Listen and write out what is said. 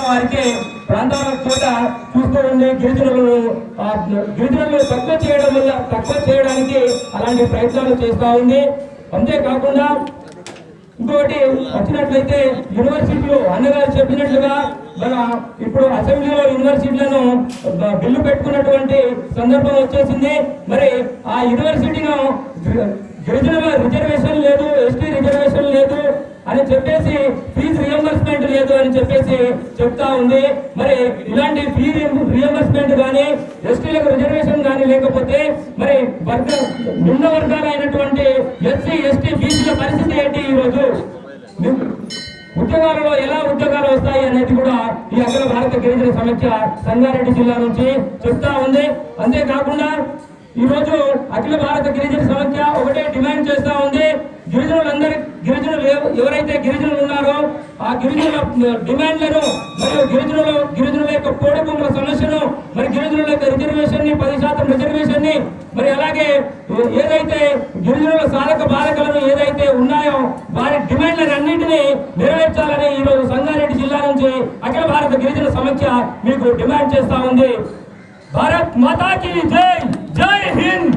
వారికి ప్రాంతాల చోట చూస్తూ ఉంది. గిరిజనులు తక్కువ చేయడానికి అలాంటి ప్రయత్నాలు చేస్తూ ఉంది. అంతేకాకుండా ఇంకొకటి వచ్చినట్లయితే యూనివర్సిటీలు అన్నగారు చెప్పినట్లుగా మన ఇప్పుడు అసెంబ్లీలో యూనివర్సిటీలను బిల్లు పెట్టుకున్నటువంటి సందర్భం వచ్చేసింది. మరి ఆ యూనివర్సిటీలో గిరిజనుల రిజర్వేషన్ లేదు, ఎస్టీ రిజర్వేషన్ లేదు అని చెప్పేసి ఫీజు రియంబర్స్మెంట్ లేదు అని చెప్పేసి చెప్తా ఉంది. మరి ఇలాంటి ఫీజు రియంబర్స్మెంట్ కానీ ఎస్టీలకు రిజర్వేషన్ కానీ లేకపోతే మరి నిమ్న వర్గాలైనటువంటి ఎస్సీ ఎస్టీ బీసీల పరిస్థితి ఏంటి? ఈరోజు ఉద్యోగాలలో ఎలా ఉద్యోగాలు వస్తాయి అనేది కూడా ఈ అఖిల భారత గిరిజన సమైక్య సంగారెడ్డి జిల్లా నుంచి చెప్తా ఉంది. అంతేకాకుండా ఈ రోజు అఖిల భారత గిరిజన సమైక్య ఒకటే డిమాండ్ చేస్తా ఉంది. గిరిజనులు ఎవరైతే గిరిజనులు ఉన్నారో ఆ గిరిజనుల డిమాండ్లను మరియు గిరిజనుల యొక్క కోడి భూముల సమస్యను, మరి గిరిజనుల యొక్క రిజర్వేషన్ ని 10% రిజర్వేషన్ ని, మరి అలాగే ఏదైతే గిరిజనుల సాధక బాధకాలను ఏదైతే ఉన్నాయో వారి డిమాండ్లను అన్నింటినీ నెరవేర్చాలని ఈ రోజు సంగారెడ్డి జిల్లా నుంచి అఖిల భారత గిరిజన సమైక్య మీకు డిమాండ్ చేస్తా ఉంది. భారత్ మాతా కీ జై, జై హింద్.